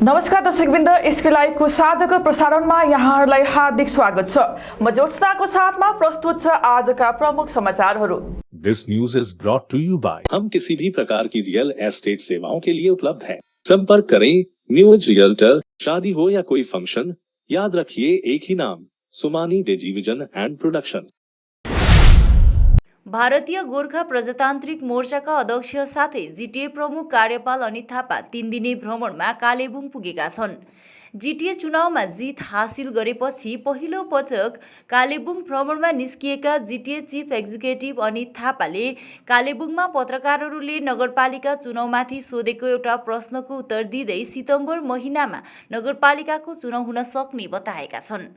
नमस्कार दर्शकवृन्द, एसके लाइभको साँझको प्रसारणमा यहाँहरूलाई हार्दिक स्वागत छ। म ज्योत्सनाको साथमा प्रस्तुत छ आजका प्रमुख समाचारहरू। This news is brought to you by हम किसी भी प्रकार की रियल एस्टेट सेवाओं के लिए उपलब्ध हैं। संपर्क करें न्यू एज रियल्टर। शादी हो या कोई फंक्शन, याद रखिए एक ही नाम, सुमानी टेलीविजन एंड प्रोडक्शन। भारतीय गोर्खा प्रजातान्त्रिक मोर्चाका अध्यक्ष साथै जिटिए प्रमुख कार्यपाल अनित थापा 3 दिने भ्रमणमा कालेबुङ पुगेका छन्। जिटिए चुनावमा जित हासिल गरेपछि पहिलो पटक कालेबुङ भ्रमणमा निस्किएका जिटिए चिफ एक्जिक्युटिभ अनित थापाले कालेबुङमा पत्रकारहरूले नगरपालिका चुनावमाथि सोधेको एउटा प्रश्नको उत्तर दिँदै सितम्बर महिनामा नगरपालिकाको चुनाव हुन सक्ने बताएका छन्।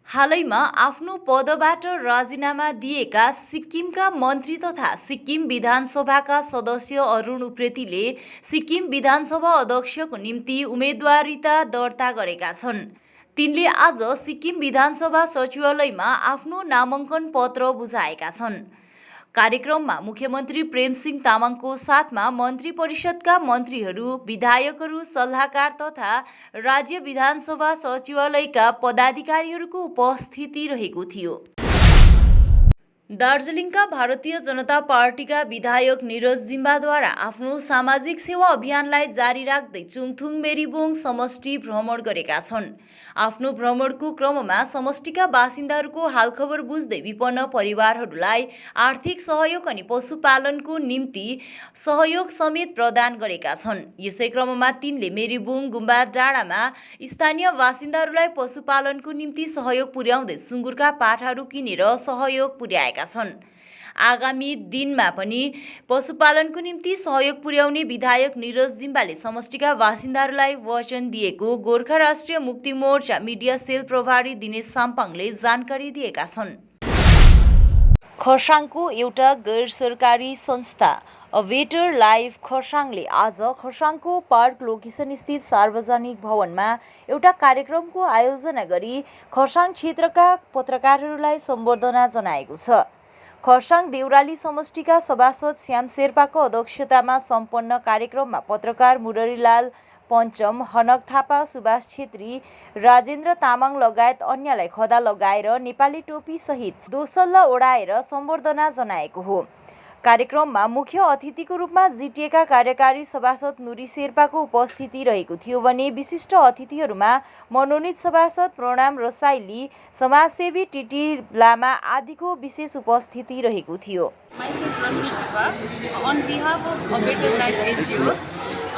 हालैमा आफ्नो पदबाट राजीनामा दिएका सिक्किमका मन्त्री तथा सिक्किम विधानसभाका सदस्य अरुण उप्रेतीले सिक्किम विधानसभा अध्यक्षको निम्ति उम्मेदवारिता दर्ता गरेका छन्। तिनले आज सिक्किम विधानसभा सचिवालयमा आफ्नो नामाङ्कन पत्र बुझाएका छन्। कार्यक्रममा मुख्यमन्त्री प्रेमसिंह तामाङको साथमा मन्त्री परिषदका मन्त्रीहरू, विधायकहरू, सल्लाहकार तथा राज्य विधानसभा सचिवालयका पदाधिकारीहरूको उपस्थिति रहेको थियो। दार्जिलिङका भारतीय जनता पार्टीका विधायक निरज जिम्बाद्वारा आफ्नो सामाजिक सेवा अभियानलाई जारी राख्दै चुङथुङ मेरीबोङ समष्टि भ्रमण गरेका छन्। आफ्नो भ्रमणको क्रममा समष्टिका बासिन्दाहरूको हालखबर बुझ्दै विपन्न परिवारहरूलाई आर्थिक सहयोग अनि पशुपालनको निम्ति सहयोग समेत प्रदान गरेका छन्। यसै क्रममा तिनले मेरीबोङ गुम्बा डाँडामा स्थानीय बासिन्दाहरूलाई पशुपालनको निम्ति सहयोग पुर्याउँदै सुँगुरका पाठाहरू किनेर सहयोग पुर्याएका छन्। आगामी दिनमा पनि पशुपालनको निम्ति सहयोग पुर्याउने विधायक निरज जिम्बाले समष्टिका बासिन्दाहरूलाई वचन दिएको गोर्खा राष्ट्रिय मुक्ति मोर्चा मिडिया सेल प्रभारी दिनेश साम्पाङले जानकारी दिएका छन्। खरसाङको एउटा गैर सरकारी संस्था अ बेटर लाइफ खरसाङले आज खरसाङको पार्क लोकेसन स्थित सार्वजनिक भवनमा एउटा कार्यक्रमको आयोजना गरी खरसाङ क्षेत्रका पत्रकारहरूलाई सम्बर्धना जनाएको छ। खरसाङ देउराली समष्टिका सभासद श्याम शेर्पाको अध्यक्षतामा सम्पन्न कार्यक्रममा पत्रकार मुरलीलाल पञ्चम, हनक थापा, सुभाष छेत्री, राजेन्द्र तामाङ लगायत अन्यलाई खदा लगाएर नेपाली टोपी सहित दोसल्ला ओढाएर सम्बर्धना जनाएको हो। कार्यक्रममा मुख्य अतिथिको रूपमा जिटिएका कार्यकारी सभासद नुरी शेर्पाको उपस्थिति रहेको थियो भने विशिष्ट अतिथिहरूमा मनोनित सभासद प्रणाम रसाइली, समाजसेवी टिटी लामा आदिको विशेष उपस्थिति रहेको थियो।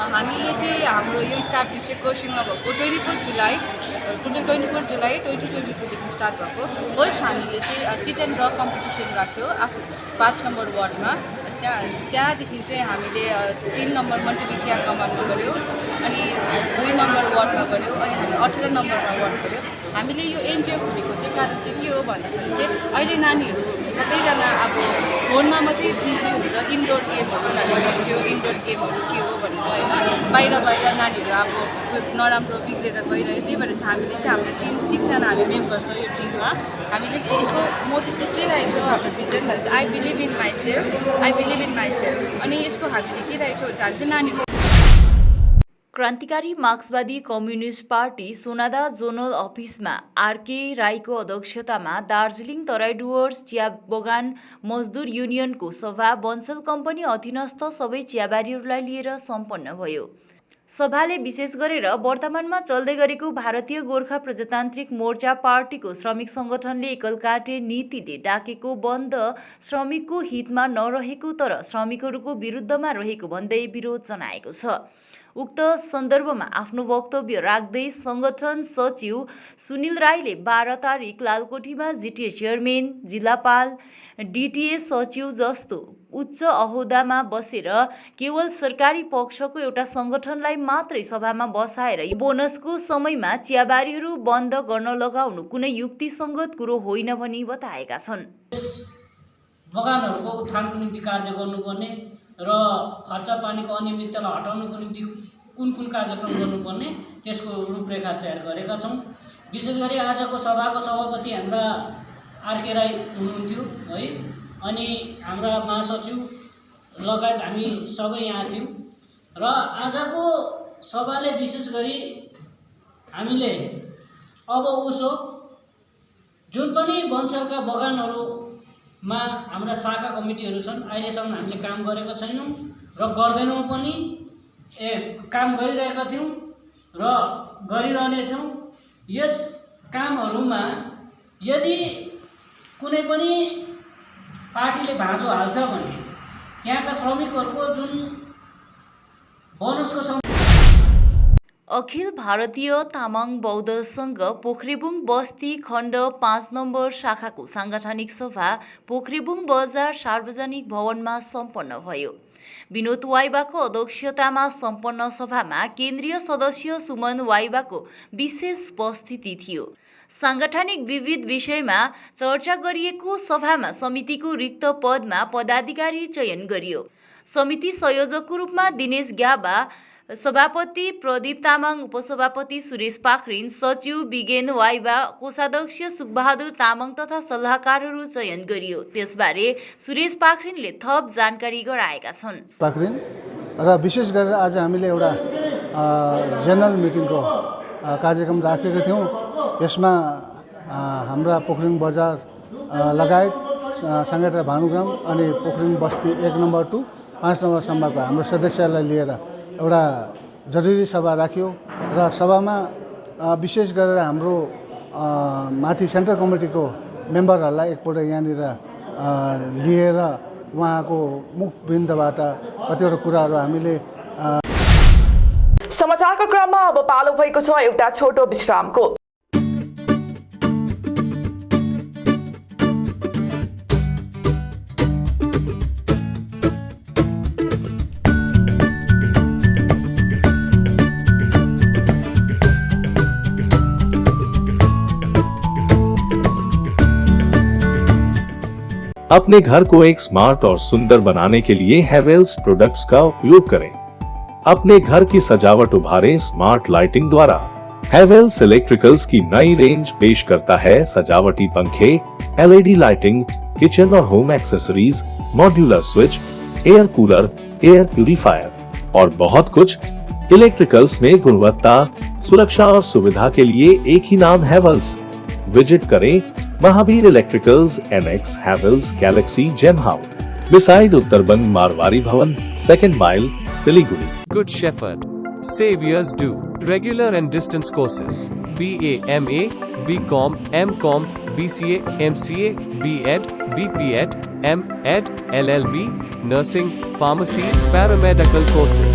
हामीले चाहिँ हाम्रो यो इस्टाब्लिस चाहिँ खरसाङमा भएको 24 जुलाई 2022देखि स्टार्ट भएको फर्स्ट हामीले चाहिँ सिट एन्ड ड्र कम्पिटिसन राख्यो 5 नम्बर वार्डमा। त्यहाँदेखि चाहिँ हामीले 3 नम्बर मन्टिभिचिया कमानमा गऱ्यौँ, अनि 2 नम्बर वार्डमा गऱ्यौँ, अनि हामी 18 नम्बरमा वार्ड गऱ्यौँ। हामीले यो एनजिओ खोलेको चाहिँ कारण चाहिँ के हो भन्दाखेरि चाहिँ अहिले नानीहरू सबैजना अब फोनमा मात्रै बिजी हुन्छ। इन्डोर गेमहरू उनीहरूले गर्छियो, इन्डोर गेमहरू के हो भनेर होइन, बाहिर नानीहरू अब नराम्रो बिग्रेर गइरह्यो। त्यही भएर चाहिँ हामीले चाहिँ हाम्रो टिम 6 जना हामी मेम्बर छ यो टिममा। हामीले चाहिँ यसको मोटिभ चाहिँ के राखेको छौँ, हाम्रो भिजन भने चाहिँ आई बिलिभ इन माइसेल्फ। अनि यसको हामीले के राखेको छौँ भने हामी चाहिँ नानीहरू। क्रान्तिकारी मार्क्सवादी कम्युनिस्ट पार्टी सोनादा जोनल अफिसमा आरके राईको अध्यक्षतामा दार्जिलिङ तराई डुवर्स चिया बगान मजदुर युनियनको सभा बन्सल कम्पनी अधीनस्थ सबै चियाबारीहरूलाई लिएर सम्पन्न भयो। सभाले विशेष गरेर वर्तमानमा चल्दै गरेको भारतीय गोर्खा प्रजातान्त्रिक मोर्चा पार्टीको श्रमिक सङ्गठनले एकलकाटे नीतिले डाकेको बन्द श्रमिकको हितमा नरहेको तर श्रमिकहरूको विरुद्धमा रहेको भन्दै विरोध जनाएको छ। उक्त सन्दर्भमा आफ्नो वक्तव्य राख्दै सङ्गठन सचिव सुनिल राईले 12 तारिक लालकोठीमा जिटिए चेयरम्यान, जिल्लापाल, डिटिए सचिव जस्तो उच्च अहोदामा बसेर केवल सरकारी पक्षको एउटा सङ्गठनलाई मात्रै सभामा बसाएर बोनसको समयमा चियाबारीहरू बन्द गर्न लगाउनु कुनै युक्तिसङ्गत कुरो होइन भनी बताएका छन्। बगानहरूको उत्थानको निम्ति कार्य गर्नुपर्ने र खर्च पानीको अनियमिततालाई हटाउनको निम्ति कुन कार्यक्रम गर्नुपर्ने त्यसको रूपरेखा तयार गरेका छौँ। विशेष गरी आजको सभाको सभापति हाम्रा आरके राई हुनुहुन्थ्यो है, अनि हाम्रा महासचिव लगायत हामी सबै यहाँ थियौँ र आजको सभाले विशेष गरी हामीले अब उसो जुन पनि वनसेलका बगानहरूमा हाम्रा शाखा कमिटीहरू छन्, अहिलेसम्म हामीले काम गरेको छैनौँ र गर्दैनौँ पनि। काम गरिरहेका थियौँ र गरिरहनेछौँ। यस कामहरूमा यदि कुनै पनि पार्टीले भाँजो हाल्छ भने त्यहाँका श्रमिकहरूको जुन बोनसको अखिल भारतीय तामाङ बौद्ध सङ्घ पोखरेबुङ बस्ती खण्ड 5 नम्बर शाखाको साङ्गठनिक सभा पोखरेबुङ बजार सार्वजनिक भवनमा सम्पन्न भयो। विनोद वाइबाको अध्यक्षतामा सम्पन्न सभामा केन्द्रीय सदस्य सुमन वाइबाको विशेष उपस्थिति थियो। साङ्गठनिक विविध विषयमा चर्चा गरिएको सभामा समितिको रिक्त पदमा पदाधिकारी चयन गरियो। समिति संयोजकको रूपमा दिनेश ग्याबा, सभापति प्रदीप तामाङ, उपसभापति सुरेश पाखरिन, सचिव बिगेन वाइबा, कोषाध्यक्ष सुखबहादुर तामाङ तथा सल्लाहकारहरू चयन गरियो। त्यसबारे सुरेश पाखरिनले थप जानकारी गराएका छन्। पाखरिन र विशेष गरेर आज हामीले एउटा जेनरल मिटिङको कार्यक्रम राखेका थियौँ। यसमा हाम्रा पोखरिङ बजार लगायत साङ्गेटा भानुग्राम अनि पोखरिङ बस्ती 1 नम्बर टु 5 नम्बरसम्मको हाम्रो सदस्यलाई लिएर एउटा जरुरी सभा राख्यो र सभामा विशेष गरेर हाम्रो माथि सेन्ट्रल कमिटीको मेम्बरहरूलाई एकपल्ट यहाँनिर लिएर उहाँको मुखबिन्दबाट कतिवटा कुराहरू हामीले समाचारको क्रममा अब पालो भएको छ एउटा छोटो विश्रामको। अपने घर को एक स्मार्ट और सुंदर बनाने के लिए हेवेल्स प्रोडक्ट्स का उपयोग करें। अपने घर की सजावट उभारें स्मार्ट लाइटिंग द्वारा। हेवेल्स इलेक्ट्रिकल्स की नई रेंज पेश करता है सजावटी पंखे, LED लाइटिंग, किचन और home accessories, modular switch, air cooler, air purifier और बहुत कुछ। इलेक्ट्रिकल्स में गुणवत्ता, सुरक्षा और सुविधा के लिए एक ही नाम हेवेल्स। विजिट करें Mahavir Electricals, NX, Havells, Galaxy, Gem House, beside Uttarbang Marwari Bhavan, 2nd mile, Siliguri. Good Shepherd. Saviors do regular and distance courses. BA, MA, BCom, MCom, BCA, MCA, BEd, BPed, MEd, LLB, nursing, pharmacy, paramedical courses.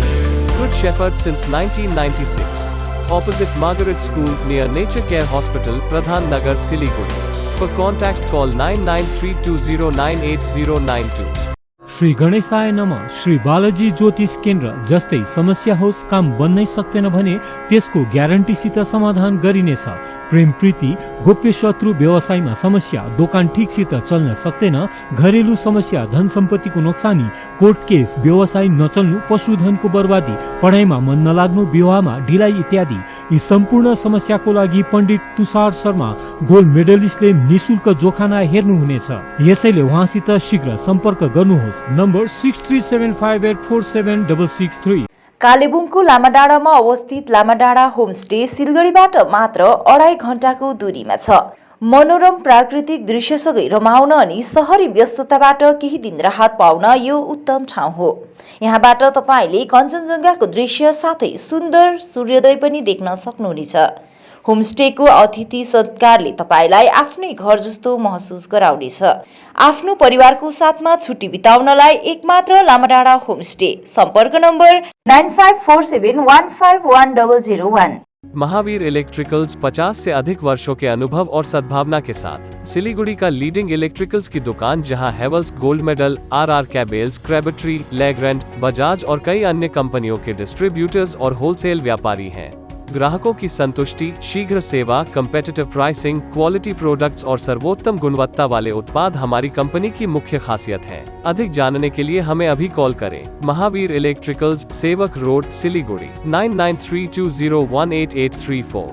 Good Shepherd since 1996. Opposite Margaret School near Nature Care Hospital, Pradhan Nagar, Siliguri. For contact call 9932098092. Shri गणेशाय नमः। श्री बालाजी ज्योतिष केन्द्र जस्तै समस्या होस् काम बन्नै सक्दैन भने त्यसको ग्यारेन्टीसित समाधान गरिनेछ। प्रेम प्रीति, गोप्य शत्रु, व्यवसायमा समस्या, दोकान ठिकसित चल्न सक्दैन, घरेलु समस्या, धन सम्पत्तिको नोक्सानी, कोर्ट केस, व्यवसाय नचल्नु, पशुधनको बर्बादी, पढाइमा मन नलाग्नु, विवाहमा ढिलाइ इत्यादि यी सम्पूर्ण समस्याको लागि पण्डित तुषार शर्मा गोल्ड मेडलिस्टले निशुल्क जोखाना हेर्नुहुनेछ। यसैले उहाँसित शीघ्र सम्पर्क गर्नुहोस्। नम्बर 6375847663। कालेबुङको लामाडाँडामा अवस्थित लामाडाँडा होमस्टे सिलगढीबाट मात्र 2.5 घण्टाको दूरीमा छ। मनोरम प्राकृतिक दृश्यसँगै रमाउन अनि शहरी व्यस्तताबाट केही दिन राहत पाउन यो उत्तम ठाउँ हो। यहाँबाट तपाईले कञ्चनजङ्घाको दृश्य साथै सुन्दर सूर्योदय पनि देख्न सक्नुहुनेछ। होमस्टेको अतिथि सत्कारले तपाईलाई आफ्नै घर जस्तो महसुस गराउनेछ। आफ्नो परिवारको साथमा छुट्टी बिताउनलाई एकमात्र लामाडाँडा होमस्टे। सम्पर्क नम्बर 9547151001। महावीर इलेक्ट्रिकल्स 50 से अधिक वर्षों के अनुभव और सद्भावना के साथ सिलीगुड़ी का लीडिंग इलेक्ट्रिकल्स की दुकान, जहां Havells, gold medal, RR cables, Crabtree, Legrand, Bajaj और कई अन्य कंपनियों के डिस्ट्रीब्यूटर्स और होलसेल व्यापारी हैं। ग्राहकों की संतुष्टि, शीघ्र सेवा, कम्पेटिटिव प्राइसिंग, क्वालिटी प्रोडक्ट्स और सर्वोत्तम गुणवत्ता वाले उत्पाद हमारी कंपनी की मुख्य खासियत है। अधिक जानने के लिए हमें अभी कॉल करें। महावीर इलेक्ट्रिकल्स, सेवक रोड, सिलीगुड़ी 9932018834।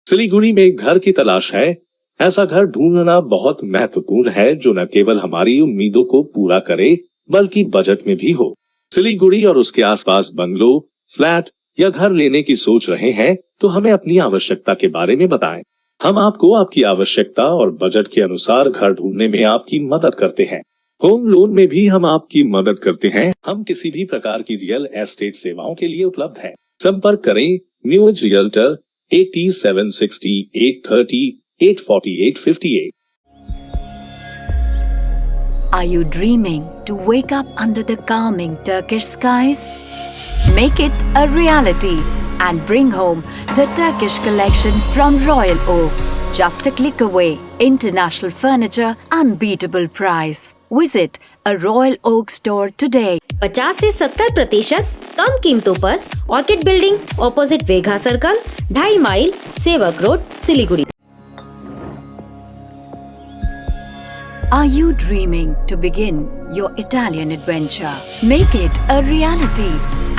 सिलीगुड़ी में घर की तलाश है? ऐसा घर ढूंढना बहुत महत्वपूर्ण है जो न केवल हमारी उम्मीदों को पूरा करे बल्कि बजट में भी हो। सिलीगुड़ी और उसके आसपास बंगलो, फ्लैट या घर लेने की सोच रहे हैं तो हमें अपनी आवश्यकता के बारे में बताएं। हम आपको आपकी आवश्यकता और बजट के अनुसार घर ढूंढने में आपकी मदद करते हैं। होम लोन में भी हम आपकी मदद करते हैं। हम किसी भी प्रकार की रियल एस्टेट सेवाओं के लिए उपलब्ध हैं। संपर्क करें new age realtor 8760 830 848 58। Are you dreaming to wake up under the calming Turkish skies? Make it a reality and bring home the Turkish collection from Royal Oak. Just a click away. International furniture, unbeatable price. Visit a Royal Oak store today. 50 से 70% कम कीमतों पर Orchid building opposite Vega circle 2.5 mile Sevoke road Siliguri. Are you dreaming to begin your Italian adventure? Make it a reality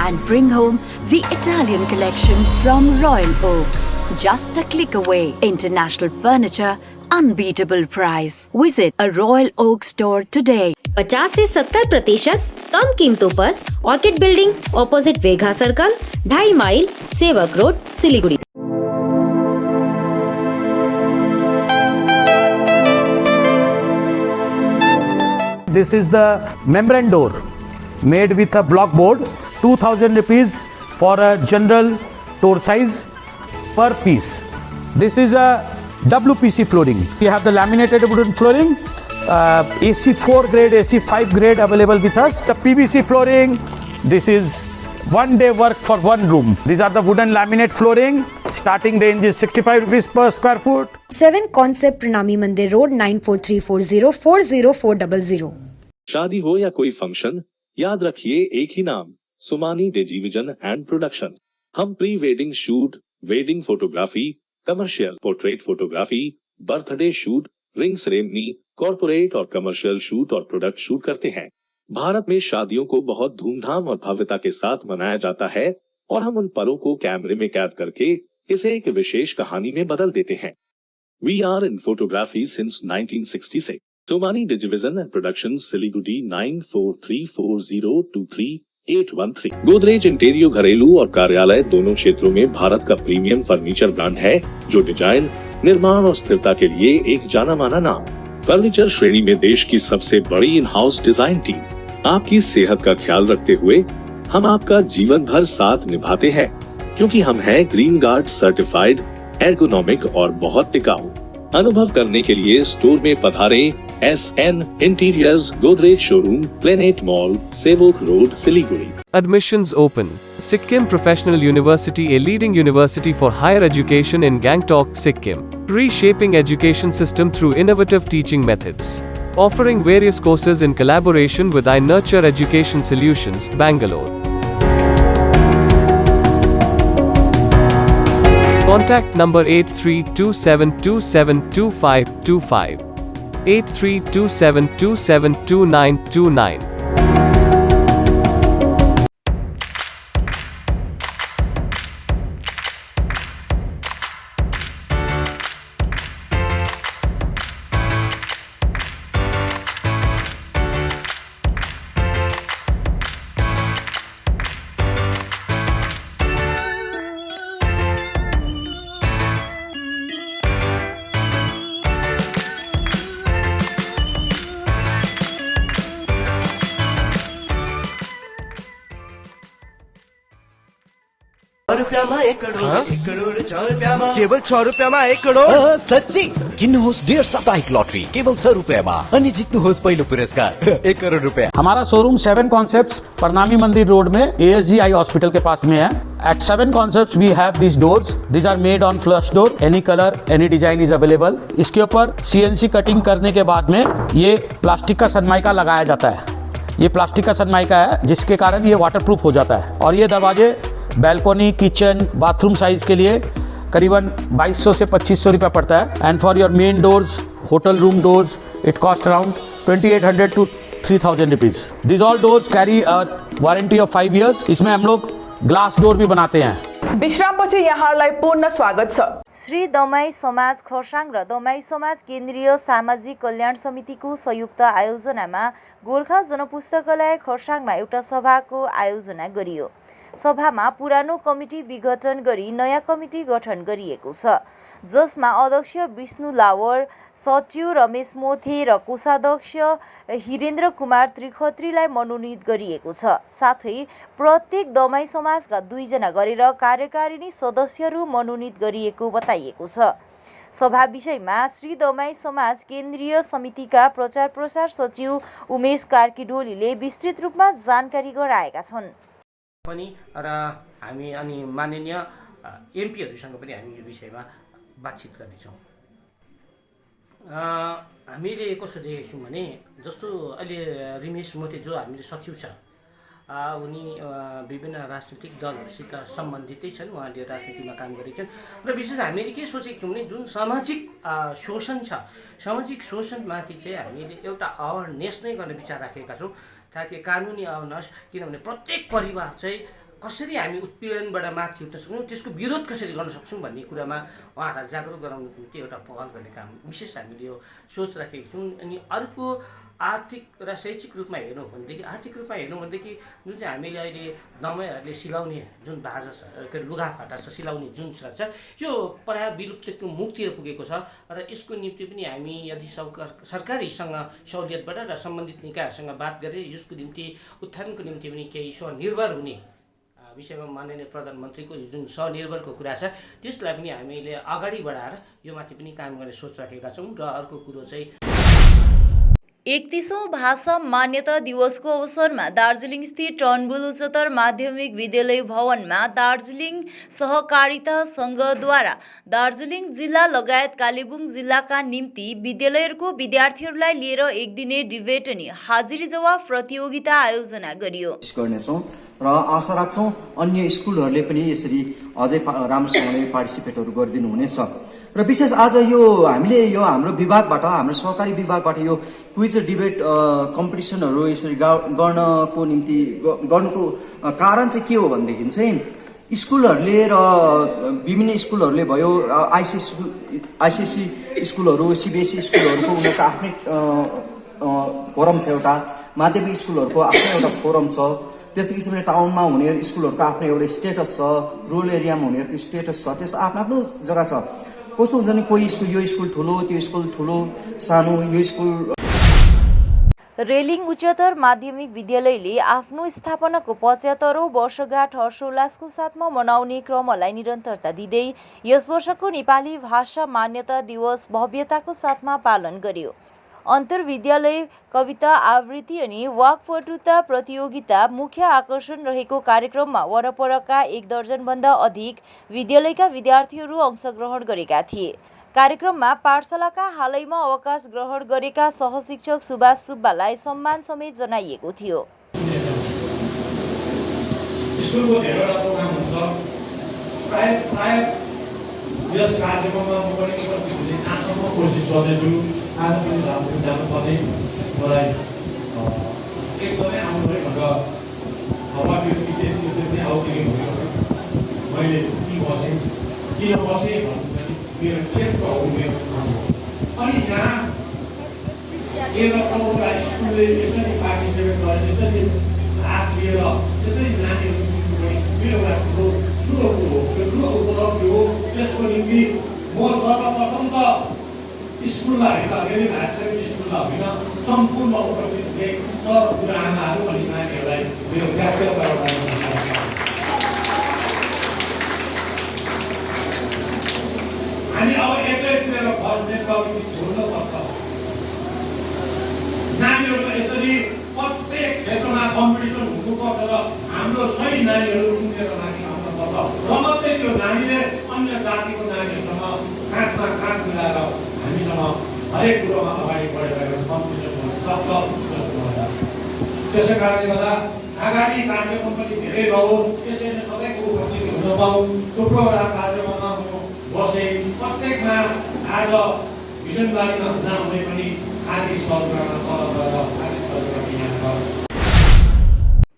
and bring home the Italian collection from Royal Oak. Just a click away. International furniture, unbeatable price. Visit a Royal Oak store today. 50 से 70% कम कीमतों पर Orchid building opposite Vega circle 2.5 mile Sevoke road Siliguri. This is the membrane door made with a block board, 2000 rupees for a general door size per piece. This is a WPC flooring. We have the laminated wooden flooring, AC4 grade, AC5 grade available with us. The PVC flooring, this is one day work for one room. These are the wooden laminate flooring. Starting range is 65 rupees per square foot. 7 Concept Pranami Mandir Road 94340 40400। शादी हो या कोई function, याद रखिए एक ही नाम, Sumani डिजीविजन and production. हम pre wedding shoot, wedding photography, commercial portrait photography, birthday shoot, ring ceremony, corporate और commercial shoot और प्रोडक्ट शूट करते हैं। भारत में शादियों को बहुत धूमधाम और भव्यता के साथ मनाया जाता है और हम उन पलों को कैमरे में कैद करके इसे एक विशेष कहानी में बदल देते हैं। We are in photography since 1966. Somani Digivision and Productions, Siliguri 9434023813। Godrej इंटीरियो घरेलू और कार्यालय दोनों क्षेत्रों में भारत का प्रीमियम फर्नीचर ब्रांड है, जो डिजाइन, निर्माण और स्थिरता के लिए एक जाना माना नाम। फर्नीचर श्रेणी में देश की सबसे बड़ी इन हाउस डिजाइन टीम। आपकी सेहत का ख्याल रखते हुए हम आपका जीवन भर साथ निभाते हैं, क्योंकि हम हैं ग्रीन गार्ड सर्टिफाइड, एर्गोनॉमिक और बहुत टिकाऊ। अनुभव करने के लिए स्टोर में पधारें। SN interiors, Godrej showroom, planet mall, Sevoke road, Siliguri. Admissions open. Sikkim Professional University, a leading university for higher education in Gangtok, Sikkim. Reshaping education system through innovative teaching methods. Offering various courses in collaboration with iNurture Education Solutions, Bangalore. Contact number 8327272525, 8327272929. केवल 6 रुपियाँमा 1 करोड। सच्ची किन्नुहोस् डेढ साप्ताहिक lottery केवल 6 रुपियाँमा अनि जित्नुहोस् पहिलो पुरस्कार 1 करोड रुपियाँ। हमारा शोरूम 7 कॉन्सेप्ट्स प्रणामी मंदिर रोड में ASG आई हॉस्पिटल के पास में है। At 7 Concepts we have these doors. These are made on flush door. Any color, any design is available. इसके ऊपर CNC कटिंग करने के बाद में ये प्लास्टिक का सनमाइका लगाया जाता है। ये प्लास्टिक का सनमाइका है जिसके कारण ये वाटरप्रूफ हो जाता है। और ये दरवाजे बैल्कोनी, किचन, बाथरूम साइज के लिए करीबन 2200 से 2500 रुपया पड़ता है। And for your main doors, hotel room doors, it cost around 2800 to 3000 rupees. This all doors carry a warranty of 5 years। इसमें हम लोग ग्लास डोर भी बनाते हैं। विश्रामपछि यहाँलाई पुनः स्वागत छ। श्री दमाई समाज खरसाङ र दमाई समाज केन्द्रीय सामाजिक कल्याण समितिको संयुक्त आयोजनामा गोर्खा जनपुस्तकालय खरसाङमा एउटा सभाको आयोजना गरियो। सभामा पुरानो कमिटी विघटन गरी नयाँ कमिटी गठन गरिएको छ, जसमा अध्यक्ष विष्णु लावर, सचिव रमेश मोथे र कोषाध्यक्ष हिरेन्द्र कुमार त्रिखत्रीलाई मनोनित गरिएको छ। साथै प्रत्येक दमाई समाजका 2 जना गरेर कार्यकारिणी सदस्यहरू मनोनित गरिएको बताइएको छ। सभा विषयमा श्री दमाई समाज केन्द्रीय समितिका प्रचार प्रसार सचिव उमेश कार्कीढोलीले विस्तृत रूपमा जानकारी गराएका छन्। पनि र हामी अनि माननीय एमपीहरुसँग पनि हामी यो विषयमा बातचित गर्नेछौँ। हामीले कसो देखेको छौँ भने जस्तो अहिले रमेश मोथे जो हामीले सचिव छ, उनी विभिन्न राजनीतिक दलहरूसित सम्बन्धितै छन्, उहाँले राजनीतिमा काम गरेका छन् र विशेष हामीले के सोचेको छौँ भने जुन सामाजिक शोषण छ, सामाजिक शोषणमाथि चाहिँ हामीले एउटा अवेरनेस नै गर्ने विचार राखेका छौँ ताकि कानुनी अवेरनेस, किनभने प्रत्येक परिवार चाहिँ कसरी हामी उत्पीडनबाट माथि उठ्न सक्छौँ, त्यसको विरोध कसरी गर्न सक्छौँ भन्ने कुरामा उहाँहरूलाई जागरुक गराउनको निम्ति एउटा पहल गर्ने काम विशेष हामीले यो सोच राखेका छौँ। अनि अर्को आर्थिक र शैक्षिक रूपमा हेर्नु भनेदेखि जुन चाहिँ हामीले अहिले दमाईहरूले सिलाउने जुन बाजा छ, लुगाफाटा छ, सिलाउने जुन छ यो प्रायः विलुप्तिको मुक्तिमा पुगेको छ र यसको निम्ति पनि हामी यदि सरकारीसँग सहुलियतबाट र सम्बन्धित निकायहरूसँग बात गरेर यसको निम्ति उत्थानको निम्ति पनि केही स्वनिर्भर हुने विषयमा माननीय प्रधानमन्त्रीको जुन स्वनिर्भरको कुरा छ त्यसलाई पनि हामीले अगाडि बढाएर यो माथि पनि काम गर्ने सोच राखेका छौँ। र अर्को कुरो चाहिँ 31औं भाषा मान्यता दिवसको अवसरमा दार्जिलिङ स्थित टर्नबुल उच्चतर माध्यमिक विद्यालय भवनमा दार्जिलिङ सहकारिता सङ्घद्वारा दार्जिलिङ जिल्ला लगायत कालेबुङ जिल्लाका निम्ति विद्यालयहरूको विद्यार्थीहरूलाई लिएर एक दिने डिबेट अनि हाजिरी जवाफ प्रतियोगिता आयोजना गरियो। गर्नेछौँ र आशा राख्छौँ अन्य स्कुलहरूले पनि यसरी अझै राम्रोसँगले पार्टिसिपेटहरू गरिदिनु हुनेछ। र विशेष आज यो हामीले यो हाम्रो विभागबाट, हाम्रो सहकारी विभागबाट यो क्विज डिबेट कम्पिटिसनहरू यसरी गर्नको निम्ति गर्नुको कारण चाहिँ के हो भनेदेखि चाहिँ स्कुलहरूले र विभिन्न स्कुलहरूले भयो, आइसिएससी स्कुलहरू, सीबीएसई स्कुलहरूको उनीहरूको आफ्नै फोरम छ, एउटा माध्यमिक स्कुलहरूको आफ्नै एउटा फोरम छ, त्यस्तै किसिमले टाउनमा हुने स्कुलहरूको आफ्नै एउटा स्टेटस छ, रुरल एरियामा हुनेहरूको स्टेटस छ, त्यस्तो आफ्नो आफ्नो जग्गा छ। कस्तो हुन्छ नि कोही स्कुल, यो स्कुल ठुलो, त्यो स्कुल ठुलो सानो, यो स्कुल। रेलिङ उच्चतर माध्यमिक विद्यालयले आफ्नो स्थापनाको 75औं वर्षगाँठ हर्षोल्लासको साथमा मनाउने क्रमलाई निरन्तरता दिँदै यस वर्षको नेपाली भाषा मान्यता दिवस भव्यताको साथमा पालन गर्यो। अन्तर्विद्यालय कविता आवृत्ति अनि वाक्पटुता प्रतियोगिता मुख्य आकर्षण रहेको कार्यक्रममा वरपरका 1 दर्जनभन्दा अधिक विद्यालयका विद्यार्थीहरू अंशग्रहण गरेका थिए। कार्यक्रममा पाठशालाका हालैमा अवकाश ग्रहण गरेका सहशिक्षक सुभाष सुब्बालाई सम्मान समेत जनाइएको थियो। स्कुलको धेरैवटा प्रोग्राम हुन्छ, प्राय यस कार्यक्रममा म पनि आजसम्म कोसिस गर्दैछु। आज पनि दार्जिलिङ जानुपर्ने मलाई एकदमै आउनु है भनेर हावा व्यक्ति पनि आउटेको भयो। मैले किन बसेँ भन्नु मेरो क्षेत्र हो, मेरो ठाउँ हो। अनि यहाँ 13-14 स्कुलले यसरी पार्टिसिपेट गरेर यसरी भाग लिएर यसरी नानीहरू जित्नु पनि मेरो एउटा ठुलो कुरो हो, त्यो ठुलो उपलब्धि हो। त्यसको निम्ति म सर्वप्रथम त स्कुललाई होइन, रेलिङ हायर सेकेन्डरी स्कुललाई होइन, सम्पूर्ण उपस्थित हुने सर गुरुआमाहरू अनि नानीहरूलाई मेरो व्यक्तिगत हामी अब एकैतिर फर्स्ट नेटवर्क छोड्नुपर्छ। नानीहरू यसरी प्रत्येक क्षेत्रमा कम्पिटिसन हुनुपर्छ र हाम्रो सही नानीहरू चुनेर माथि आउनुपर्छ र मात्रै त्यो नानीले अन्य जातिको नानीहरूसँग काँधमा काँध मिलाएर हामीसँग हरेक कुरोमा अगाडि बढेर कम्पिटिसन हुन सक्छ। त्यसै कारणले गर्दा आगामी कार्यक्रम पनि धेरै रहोस्, यसैले सबैको उपस्थिति हुन पाऊँ। थुप्रो एउटा कार्यक्रममा म बसेँ, प्रत्येकमा आज भिजनबारीमा हुँदा हुँदै पनि आदि सदनमा तल गएर आदि सदमा यहाँ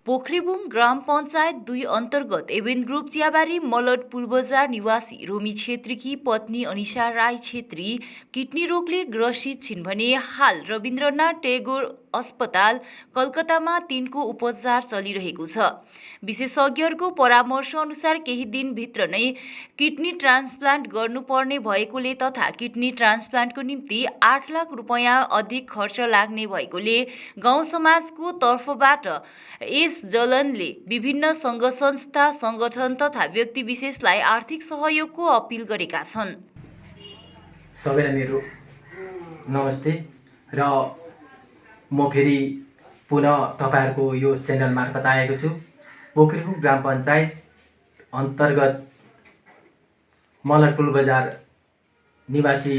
पोखरीबुङ ग्राम पञ्चायत 2 अन्तर्गत एभेन ग्रुप चियाबारी मलड पुलबजार निवासी रोमी छेत्रीकी पत्नी अनिशा राई छेत्री किडनी रोगले ग्रसित छिन् भने हाल रविन्द्रनाथ टेगोर अस्पताल कलकत्तामा तिनको उपचार चलिरहेको छ। विशेषज्ञहरूको परामर्श अनुसार केही दिनभित्र नै किडनी ट्रान्सप्लान्ट गर्नुपर्ने भएकोले तथा किडनी ट्रान्सप्लान्टको निम्ति 8 लाख रुपैयाँ अधिक खर्च लाग्ने भएकोले गाउँ समाजको तर्फबाट यस जलनले विभिन्न सङ्घ संस्था, सङ्गठन तथा व्यक्ति विशेषलाई आर्थिक सहयोगको अपिल गरेका छन्। सबैलाई मेरो नमस्ते र म फेरि पुनः तपाईहरुको यो च्यानल मार्फत आएको छु। पोखरीपुर ग्राम पञ्चायत अन्तर्गत मलरपुल बजार निवासी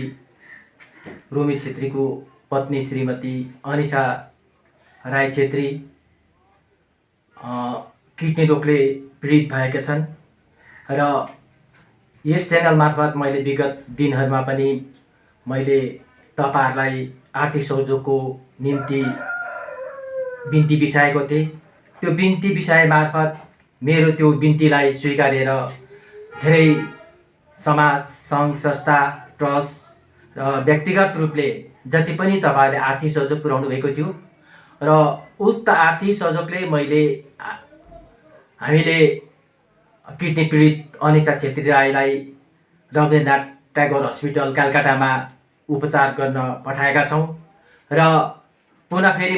रोमी छेत्रीको पत्नी श्रीमती अनिशा राई छेत्री किडनी रोगले पीडित भएका छन् र यस च्यानल मार्फत मैले विगत दिनहरुमा पनि मैले तपाईहरुलाई आर्थिक सहयोगको निम्ति बिन्ती बिसाएको थिएँ। त्यो बिन्ती बिसाए मार्फत मेरो त्यो बिन्तीलाई स्वीकारेर धेरै समाज, सङ्घ, संस्था, ट्रस्ट र व्यक्तिगत रूपले जति पनि तपाईहरुले आर्थिक सहयोग पुर्याउनु भएको थियो र उक्त आर्थिक सहयोगले हामीले किडनी पीडित अनिशा छेत्री राईलाई रवीन्द्रनाथ ट्यागोर हस्पिटल कलकत्तामा उपचार गर्न पठाएका छौँ र पुनः फेरि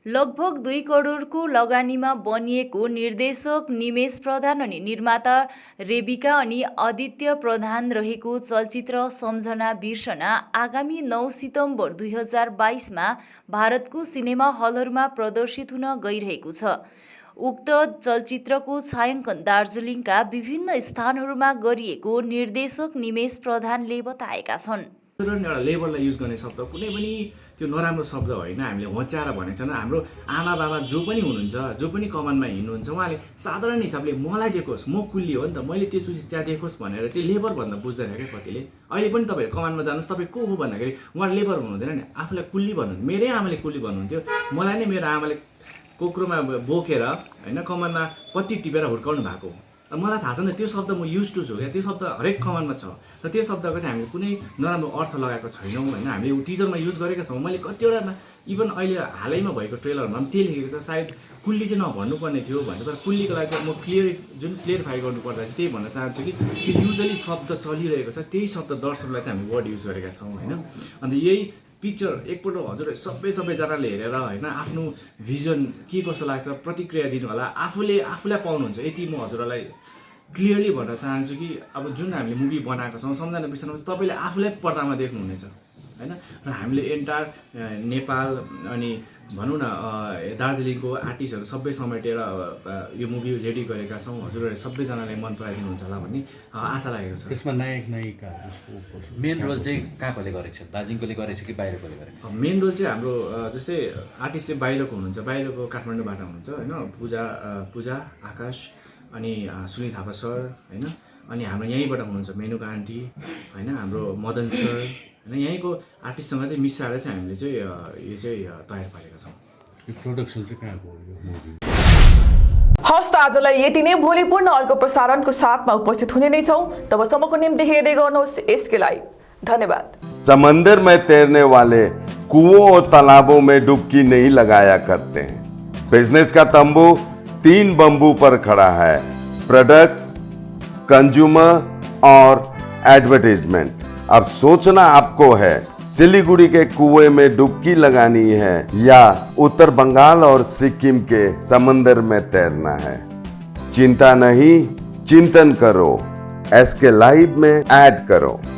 लगभग 2 करोडको लगानीमा बनिएको निर्देशक निमेश प्रधान अनि निर्माता रेबिका अनि आदित्य प्रधान रहेको चलचित्र सम्झना बिर्सना आगामी 9 सितम्बर 2022 मा भारतको सिनेमा हलहरूमा प्रदर्शित हुन गइरहेको छ। उक्त चलचित्रको छायाङ्कन दार्जिलिङका विभिन्न स्थानहरूमा गरिएको निर्देशक निमेश प्रधानले बताएका छन्। एउटा लेबरलाई युज गर्ने शब्द कुनै पनि त्यो नराम्रो शब्द होइन। हामीले होच्याएर भनेको छैन। हाम्रो आमा बाबा जो पनि हुनुहुन्छ, जो पनि कमानमा हिँड्नुहुन्छ, उहाँले साधारण हिसाबले मलाई देखोस्, म कुल्ली हो नि त, मैले त्यो चिज त्यहाँ देखोस् भनेर चाहिँ लेबर भन्दा बुझ्दैन क्या कतिले। अहिले पनि तपाईहरु कमानमा जानुहोस्, तपाईँ को हो भन्दाखेरि उहाँ लेबर भन्नुहुँदैन नि, आफूलाई कुल्ली भन्नुहुन्छ। मेरै आमाले कुल्ली भन्नुहुन्थ्यो। मलाई नै मेरो आमाले कोक्रोमा बोकेर होइन कमानमा पत्ती टिपेर हुर्काउनु भएको। मलाई थाहा छ नि त्यो शब्द म युज टु छु क्या, त्यो शब्द हरेक कमानमा छ र त्यो शब्दको चाहिँ हामीले कुनै नराम्रो अर्थ लगाएको छैनौँ होइन। हामीले टिजरमा युज गरेका छौँ। मैले कतिवटा इभन अहिले हालैमा भएको ट्रेलरमा पनि त्यही लेखेको छ, सायद कुल्ली चाहिँ नभन्नुपर्ने थियो भनेर। तर कुल्लीको लागि म क्लियरिफाई गर्नुपर्दा चाहिँ त्यही भन्न चाहन्छु कि त्यो युजली शब्द चलिरहेको छ, त्यही शब्द दर्शकलाई चाहिँ हामी वर्ड युज गरेका छौँ होइन। अन्त यही पिक्चर एकपल्ट हजुर सबैजनाले हेरेर होइन आफ्नो भिजन के कस्तो लाग्छ प्रतिक्रिया दिनु होला। आफूलाई पाउनुहुन्छ यति म हजुरलाई क्लियरली भन्न चाहन्छु कि अब जुन हामीले मुभी बनाएको छौँ सम्झना बिर्सना तपाईँले आफूलाई पर्दामा देख्नुहुनेछ होइन। र हामीले एन्टायर नेपाल अनि भनौँ न दार्जिलिङको आर्टिस्टहरू सबै समेटेर यो मुभी रेडी गरेका छौँ। हजुरहरूले सबैजनाले मन पराइदिनुहुन्छ होला भन्ने आशा लागेको छ। त्यसमा नायक नायिका मेन रोल चाहिँ कहाँकोले गरेको छ? दार्जिलिङकोले गरेको छ कि बाहिरकोले गरेको छ? मेन रोल चाहिँ हाम्रो जस्तै आर्टिस्ट चाहिँ बाहिरको हुनुहुन्छ, बाहिरको काठमाडौँबाट हुनुहुन्छ होइन। पूजा आकाश अनि सुनिल थापा सर होइन। अनि हाम्रो यहीँबाट हुनुहुन्छ मेनुका आन्टी होइन, हाम्रो मदन सर होइन। यहीँको आर्टिस्टसँग चाहिँ मिसाएर चाहिँ हामीले चाहिँ यो चाहिँ तयार पारेका छौँ। यो प्रोडक्सन चाहिँ कहाँको हो? हस्त आजलाई यति नै। भोलि पूर्ण अर्को प्रसारणको साथमा उपस्थित हुने नै छौँ। तबसम्मको निम्ति हेर्दै गर्नुहोस् यसके लागि धन्यवाद। समंदर में तैरने वाले कुओं और तालाबों में डुबकी नहीं लगाया करते हैं। बिजनेस का तंबू 3 बंबू पर खड़ा है, प्रोडक्ट्स, कंज्यूमर और एडवर्टाइजमेंट। अब सोचना आपको है, सिलीगुड़ी के कुएं में डुबकी लगानी है या उत्तर बंगाल और सिक्किम के समंदर में तैरना है। चिंता नहीं, चिंतन करो, एसके लाइव में ऐड करो।